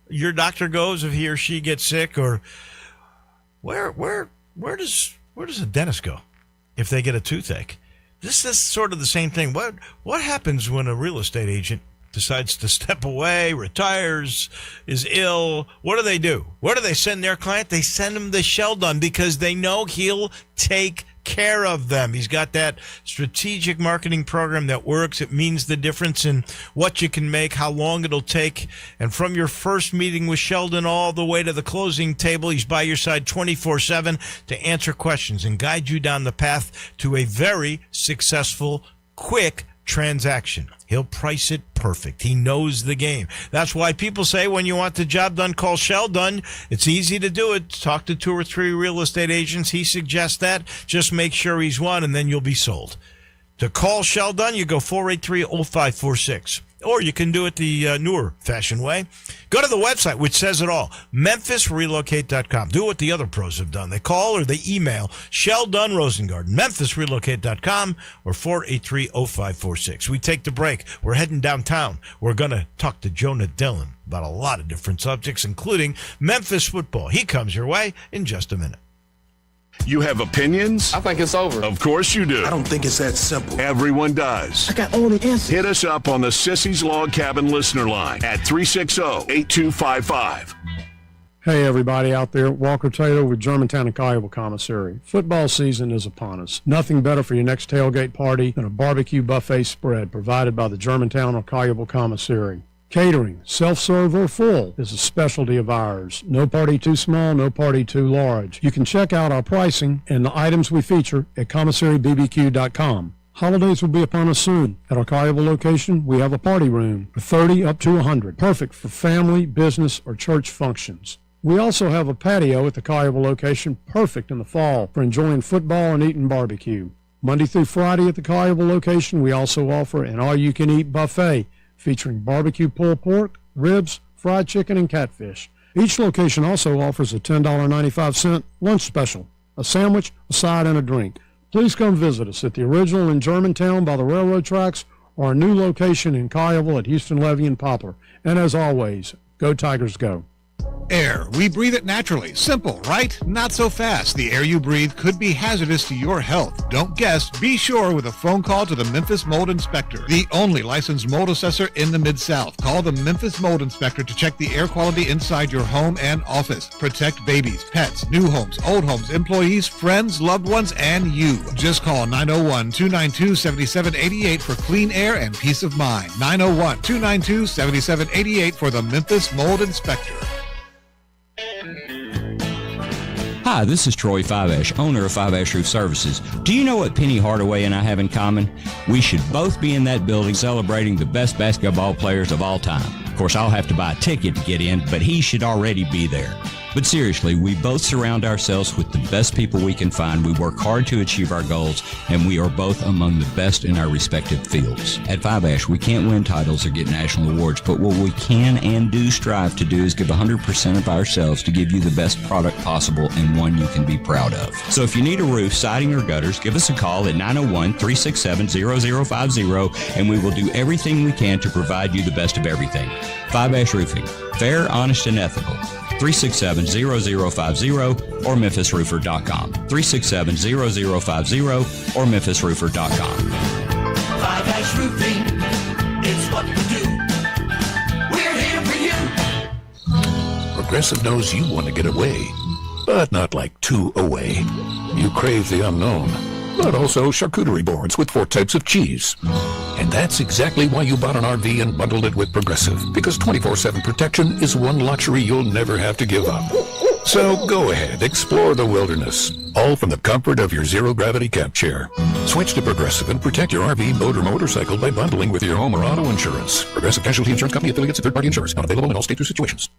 your doctor goes if he or she gets sick, or where does a dentist go if they get a toothache? This is sort of the same thing. What happens when a real estate agent decides to step away, retires, is ill? What do? Where do they send their client? They send him to Sheldon because they know he'll take care of them. He's got that strategic marketing program that works. It means the difference in what you can make, how long it'll take. And from your first meeting with Sheldon all the way to the closing table, he's by your side 24/7 to answer questions and guide you down the path to a very successful, quick transaction. He'll price it perfect. He knows the game. That's why people say when you want the job done, call Sheldon. It's easy to do it. Talk to 2 or 3 real estate agents. He suggests that. Just make sure he's one, and then you'll be sold. To call Sheldon, you go 483-0546. Or you can do it the newer fashion way. Go to the website, which says it all, MemphisRelocate.com. Do what the other pros have done. They call or they email Sheldon Rosengarten, MemphisRelocate.com, or 483-0546. We take the break. We're heading downtown. We're going to talk to Jonah Dillon about a lot of different subjects, including Memphis football. He comes your way in just a minute. You have opinions? I think it's over. Of course you do. I don't think it's that simple. Everyone does. I got all the answers. Hit us up on the Sissy's Log Cabin listener line at 360-8255. Hey, everybody out there. Walker Taylor with Germantown and Collierville Commissary. Football season is upon us. Nothing better for your next tailgate party than a barbecue buffet spread provided by the Germantown or Collierville Commissary. Catering, self-serve or full, is a specialty of ours. No party too small, no party too large. You can check out our pricing and the items we feature at commissarybbq.com. Holidays will be upon us soon. At our Collierville location, we have a party room for 30 up to 100, perfect for family, business, or church functions. We also have a patio at the Collierville location, perfect in the fall for enjoying football and eating barbecue. Monday through Friday at the Collierville location, we also offer an all-you-can-eat buffet featuring barbecue pulled pork, ribs, fried chicken, and catfish. Each location also offers a $10.95 lunch special, a sandwich, a side, and a drink. Please come visit us at the original in Germantown by the railroad tracks or our new location in Collierville at Houston Levy and Poplar. And as always, go Tigers go. Air. We breathe it naturally. Simple, right? Not so fast. The air you breathe could be hazardous to your health. Don't guess. Be sure with a phone call to the Memphis Mold Inspector, the only licensed mold assessor in the Mid-South. Call the Memphis Mold Inspector to check the air quality inside your home and office. Protect babies, pets, new homes, old homes, employees, friends, loved ones, and you. Just call 901-292-7788 for clean air and peace of mind. 901-292-7788 for the Memphis Mold Inspector. Hi, this is Troy Fiveash, owner of Fiveash Roof Services. Do you know what Penny Hardaway and I have in common? We should both be in that building celebrating the best basketball players of all time. Of course, I'll have to buy a ticket to get in, but he should already be there. But seriously, we both surround ourselves with the best people we can find. We work hard to achieve our goals, and we are both among the best in our respective fields. At Fiveash, we can't win titles or get national awards, but what we can and do strive to do is give 100% of ourselves to give you the best product possible and one you can be proud of. So if you need a roof, siding, or gutters, give us a call at 901-367-0050, and we will do everything we can to provide you the best of everything. Fiveash Roofing. Fair, honest, and ethical. 367-0050 or memphisroofer.com. 367-0050 or memphisroofer.com. Fiveash Roofing, it's what we do. We're here for you. Progressive knows you want to get away, but not like too away. You crave the unknown, but also charcuterie boards with 4 types of cheese. And that's exactly why you bought an RV and bundled it with Progressive, because 24/7 protection is one luxury you'll never have to give up. So go ahead, explore the wilderness, all from the comfort of your zero-gravity camp chair. Switch to Progressive and protect your RV, boat, or motorcycle by bundling with your home or auto insurance. Progressive Casualty Insurance Company affiliates and third-party insurers. Not available in all states or situations.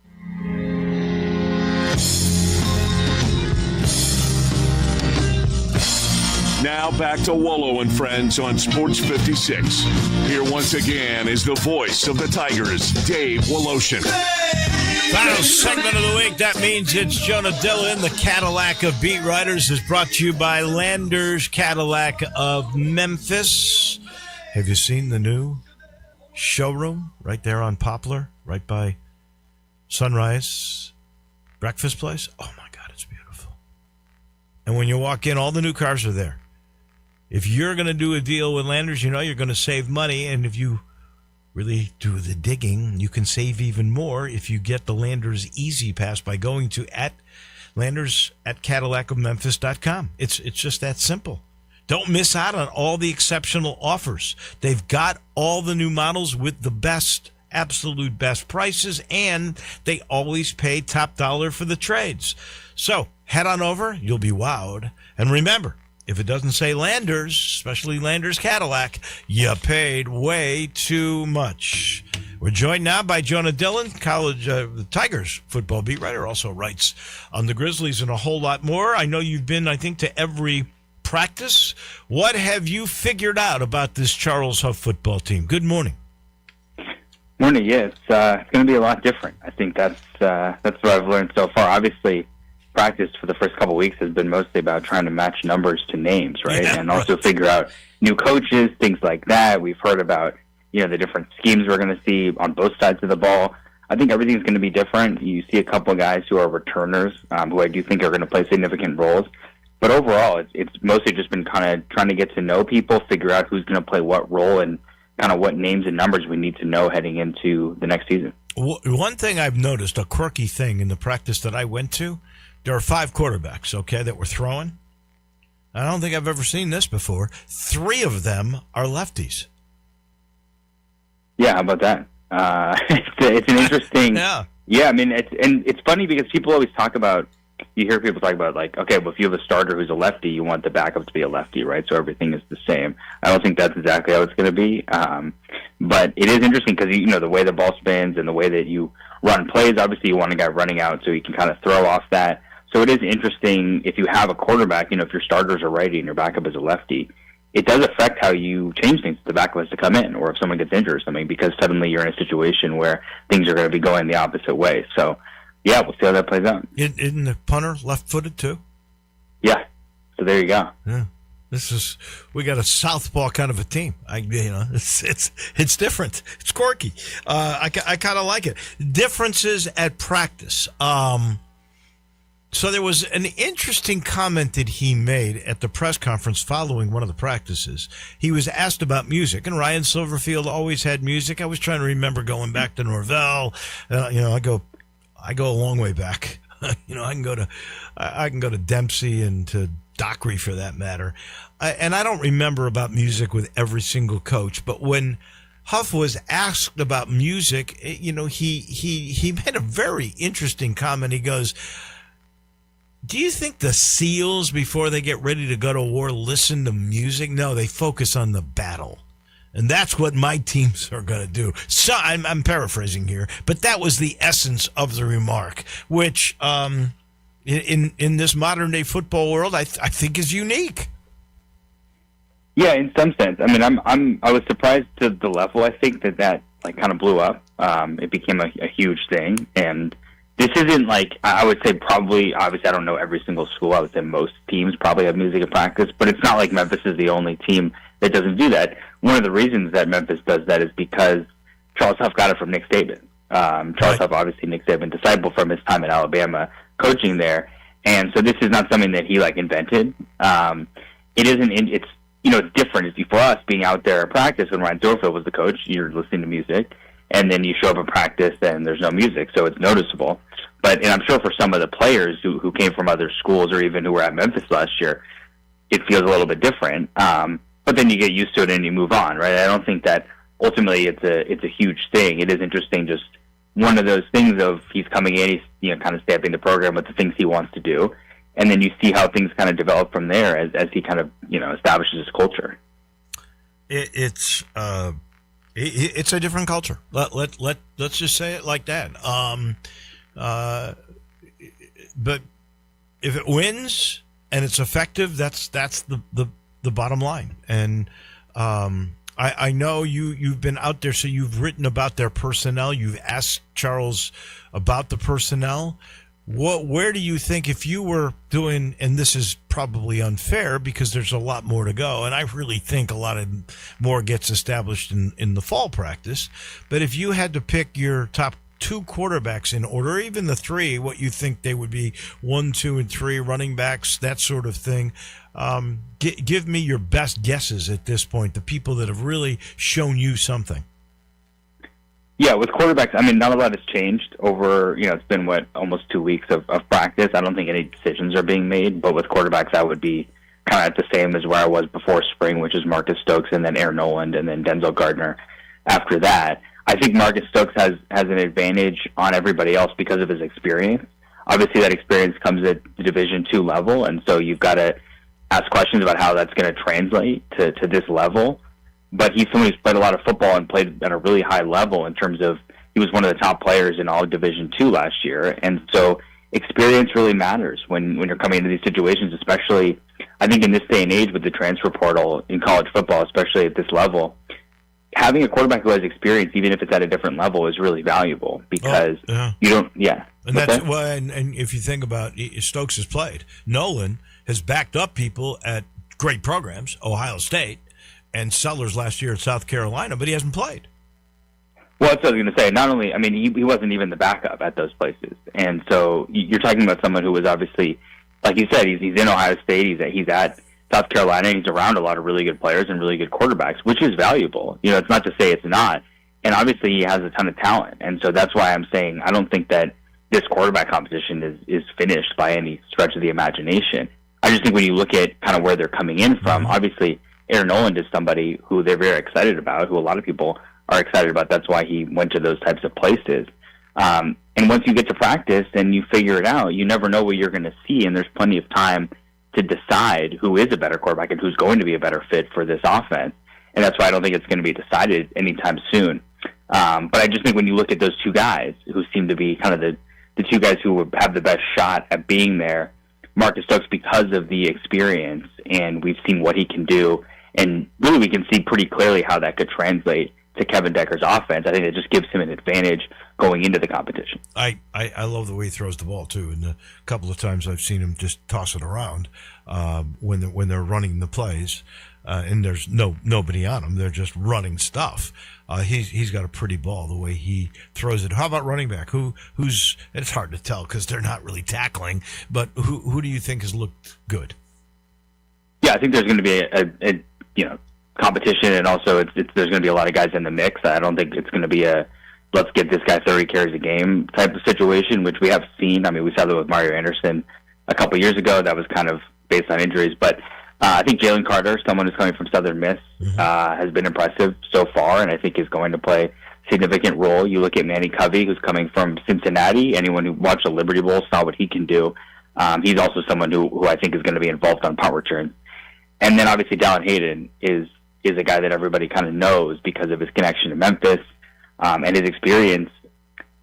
Now back to Wolo and Friends on Sports 56. Here once again is the voice of the Tigers, Dave Woloshin. Final segment of the week. That means it's Jonah Dillon. The Cadillac of beat writers is brought to you by Landers Cadillac of Memphis. Have you seen the new showroom right there on Poplar, right by Sunrise Breakfast Place? Oh, my God, it's beautiful. And when you walk in, all the new cars are there. If you're going to do a deal with Landers, you know you're going to save money. And if you really do the digging, you can save even more if you get the Landers Easy Pass by going to Landers at CadillacofMemphis.com. It's just that simple. Don't miss out on all the exceptional offers. They've got all the new models with the best, absolute best prices, and they always pay top dollar for the trades. So head on over. You'll be wowed. And remember, if it doesn't say Landers, especially Landers Cadillac, you paid way too much. We're joined now by Jonah Dillon, the Tigers football beat writer, also writes on the Grizzlies and a whole lot more. I know you've been, I think, to every practice. What have you figured out about this Charles Huff football team? Good morning. Morning. Yeah, it's going to be a lot different. I think that's what I've learned so far. Obviously, practice for the first couple of weeks has been mostly about trying to match numbers to names, right? Yeah, and also figure out new coaches, things like that. We've heard about, the different schemes we're going to see on both sides of the ball. I think everything's going to be different. You see a couple of guys who are returners, who I do think are going to play significant roles. But overall, it's mostly just been kind of trying to get to know people, figure out who's going to play what role, and kind of what names and numbers we need to know heading into the next season. One thing I've noticed, a quirky thing in the practice that I went to, there are 5 quarterbacks, okay, that were throwing. I don't think I've ever seen this before. 3 of them are lefties. Yeah, how about that? It's an interesting. Yeah, I mean, it's funny because people always talk about. You hear people talk about, like, okay, well, if you have a starter who's a lefty, you want the backup to be a lefty, right? So everything is the same. I don't think that's exactly how it's going to be. But it is interesting because, the way the ball spins and the way that you run plays, obviously you want a guy running out so he can kind of throw off that. So it is interesting if you have a quarterback, if your starters are righty and your backup is a lefty, it does affect how you change things if the backup has to come in or if someone gets injured or something, because suddenly you're in a situation where things are going to be going the opposite way. So, yeah, we'll see how that plays out. Isn't the punter left-footed too? Yeah. So there you go. Yeah. We got a southpaw kind of a team. It's different. It's quirky. I kind of like it. Differences at practice. So there was an interesting comment that he made at the press conference following one of the practices. He was asked about music, and Ryan Silverfield always had music. I was trying to remember going back to Norvell. I go a long way back. I can go to Dempsey and to Dockery for that matter. And I don't remember about music with every single coach, but when Huff was asked about music, he made a very interesting comment. He goes, do you think the SEALs, before they get ready to go to war, listen to music? No, they focus on the battle. And that's what my teams are going to do. So I'm paraphrasing here, but that was the essence of the remark, which in this modern day football world, I think is unique. Yeah, in some sense. I mean, I was surprised to the level. I think that like kind of blew up. It became a huge thing, and this isn't like, I would say probably, obviously I don't know every single school. I would say most teams probably have music at practice, but it's not like Memphis is the only team that doesn't do that. One of the reasons that Memphis does that is because Charles Huff got it from Nick Saban. Charles Huff, obviously Nick Saban disciple from his time at Alabama coaching there. And so this is not something that he invented. It's different for us being out there at practice when Ryan Thorfield was the coach. You're listening to music. And then you show up at practice and there's no music, so it's noticeable. And I'm sure for some of the players who came from other schools or even who were at Memphis last year, it feels a little bit different. But then you get used to it and you move on, right? I don't think that ultimately it's a huge thing. It is interesting just one of those things of he's coming in, he's kind of stamping the program with the things he wants to do, and then you see how things kind of develop from there as he kind of establishes his culture. It's a different culture. Let's just say it like that. But if it wins and it's effective, that's the bottom line. And I know you've been out there, so you've written about their personnel. You've asked Charles about the personnel. Where do you think, if you were doing, and this is probably unfair because there's a lot more to go, and I really think a lot more gets established in the fall practice, but if you had to pick your top 2 quarterbacks in order, or even the 3, what you think they would be, 1, 2, and 3 running backs, that sort of thing. Give me your best guesses at this point, the people that have really shown you something. Yeah, with quarterbacks, I mean, not a lot has changed over, it's been, almost 2 weeks of practice. I don't think any decisions are being made, but with quarterbacks, I would be kind of at the same as where I was before spring, which is Marcus Stokes and then Aaron Noland and then Denzel Gardner after that. I think Marcus Stokes has an advantage on everybody else because of his experience. Obviously, that experience comes at the Division II level, and so you've got to ask questions about how that's going to translate to this level. But he's someone who's played a lot of football and played at a really high level in terms of he was one of the top players in all Division II last year. And so experience really matters when you're coming into these situations, especially, I think, in this day and age with the transfer portal in college football, especially at this level. Having a quarterback who has experience, even if it's at a different level, is really valuable because you don't, And that's and if you think about Stokes has played, Nolan has backed up people at great programs, Ohio State, and Sellers last year at South Carolina, but he hasn't played. Well, that's what I was going to say. Not only, I mean, he wasn't even the backup at those places, and so you're talking about someone who was obviously, like you said, he's in Ohio State, he's at South Carolina, and he's around a lot of really good players and really good quarterbacks, which is valuable. It's not to say it's not. And obviously he has a ton of talent. And so that's why I'm saying I don't think that this quarterback competition is finished by any stretch of the imagination. I just think when you look at kind of where they're coming in from, obviously Aaron Noland is somebody who they're very excited about, who a lot of people are excited about. That's why he went to those types of places. And once you get to practice and you figure it out, you never know what you're going to see, and there's plenty of time to decide who is a better quarterback and who's going to be a better fit for this offense. And that's why I don't think it's going to be decided anytime soon. But I just think when you look at those 2 guys who seem to be kind of the 2 guys who have the best shot at being there, Marcus Stokes, because of the experience, and we've seen what he can do, and really we can see pretty clearly how that could translate to Kevin Decker's offense. I think it just gives him an advantage going into the competition. I love the way he throws the ball too, and a couple of times I've seen him just toss it around when they're running the plays, and there's nobody on him. They're just running stuff. He's got a pretty ball the way he throws it. How about running back? Who's it's hard to tell because they're not really tackling, but who do you think has looked good? Yeah, I think there's going to be a competition, and also there's going to be a lot of guys in the mix. I don't think it's going to be a let's get this guy 30 carries a game type of situation, which we have seen. I mean, we saw that with Mario Anderson a couple years ago. That was kind of based on injuries. But I think Jalen Carter, someone who's coming from Southern Miss, has been impressive so far, and I think is going to play a significant role. You look at Manny Covey, who's coming from Cincinnati. Anyone who watched the Liberty Bowl saw what he can do. He's also someone who I think is going to be involved on punt returns. And then obviously Dallin Hayden is a guy that everybody kind of knows because of his connection to Memphis and his experience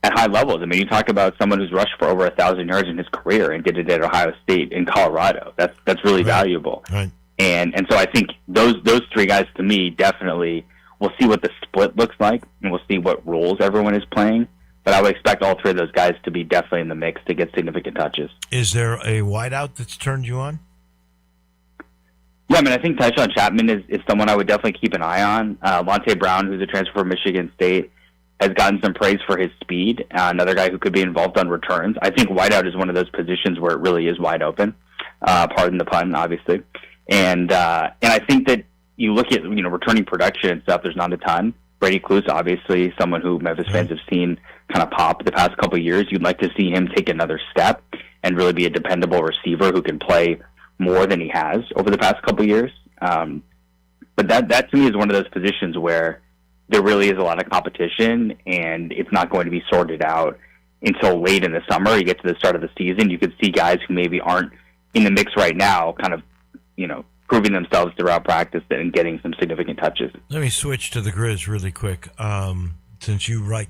at high levels. I mean, you talk about someone who's rushed for over 1,000 yards in his career and did it at Ohio State and Colorado. That's really valuable. Right. And so I think those 3 guys, to me, definitely, we'll see what the split looks like, and we'll see what roles everyone is playing. But I would expect all 3 of those guys to be definitely in the mix to get significant touches. Is there a wideout that's turned you on? Yeah, I mean, I think Tyshawn Chapman is someone I would definitely keep an eye on. Monte Brown, who's a transfer from Michigan State, has gotten some praise for his speed. Another guy who could be involved on returns. I think wideout is one of those positions where it really is wide open. Pardon the pun, obviously. And I think that you look at returning production and stuff. There's not a ton. Brady Cluse, obviously, someone who Memphis fans have seen kind of pop the past couple of years. You'd like to see him take another step and really be a dependable receiver who can play more than he has over the past couple of years. But that to me is one of those positions where there really is a lot of competition, and it's not going to be sorted out until late in the summer. You get to the start of the season, you could see guys who maybe aren't in the mix right now kind of, proving themselves throughout practice and getting some significant touches. Let me switch to the Grizz really quick, since you write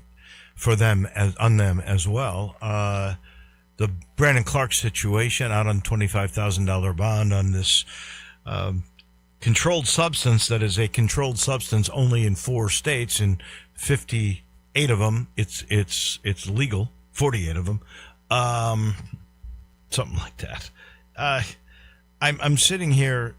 for them on them as well. The Brandon Clark situation out on $25,000 bond on this controlled substance that is a controlled substance only in 4 states. In 58 of them, it's legal. 48 of them, something like that. I'm sitting here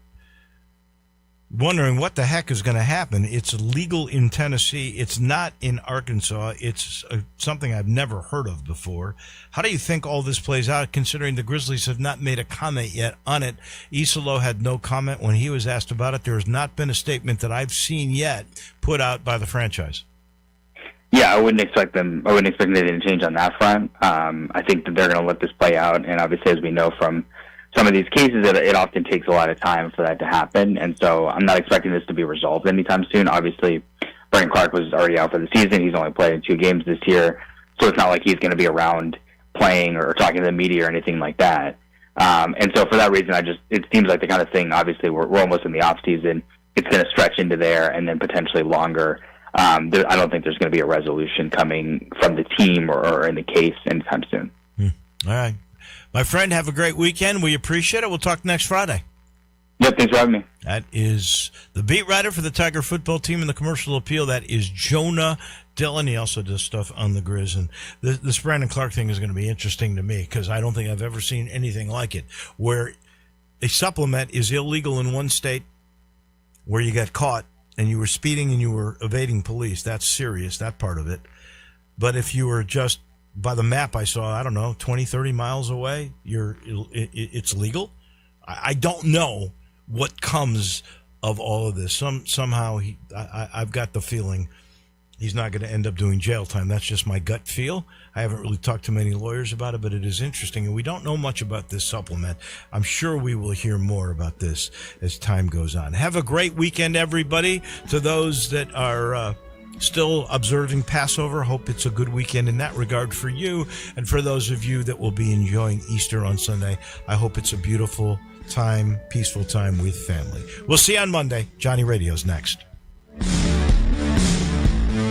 wondering what the heck is going to happen. It's legal in Tennessee. It's not in Arkansas. It's something I've never heard of before. How do you think all this plays out, considering the Grizzlies have not made a comment yet on it? Isolo had no comment when he was asked about it. There has not been a statement that I've seen yet put out by the franchise. Yeah, I wouldn't expect anything to change on that front. I think that they're going to let this play out, and obviously, as we know from some of these cases, it often takes a lot of time for that to happen, and so I'm not expecting this to be resolved anytime soon. Obviously, Brandon Clark was already out for the season. He's only played in 2 games this year, so it's not like he's going to be around playing or talking to the media or anything like that. And so for that reason, it seems like the kind of thing, obviously, we're almost in the off season. It's going to stretch into there and then potentially longer. I don't think there's going to be a resolution coming from the team or in the case anytime soon. All right. My friend, have a great weekend. We appreciate it. We'll talk next Friday. Yep, thanks for having me. That is the beat writer for the Tiger football team in the Commercial Appeal. That is Jonah Dillon. He also does stuff on the Grizz. And this Brandon Clark thing is going to be interesting to me because I don't think I've ever seen anything like it, where a supplement is illegal in one state where you got caught and you were speeding and you were evading police. That's serious, that part of it. But if you were just, by the map I saw, I don't know, 20, 30 miles away, it's legal. I don't know what comes of all of this. Somehow I've got the feeling he's not going to end up doing jail time. That's just my gut feel. I haven't really talked to many lawyers about it, but it is interesting. And we don't know much about this supplement. I'm sure we will hear more about this as time goes on. Have a great weekend, everybody. To those that are still observing Passover, hope it's a good weekend in that regard for you. And for those of you that will be enjoying Easter on Sunday, I hope it's a beautiful time, peaceful time with family. We'll see you on Monday. Johnny Radio's next.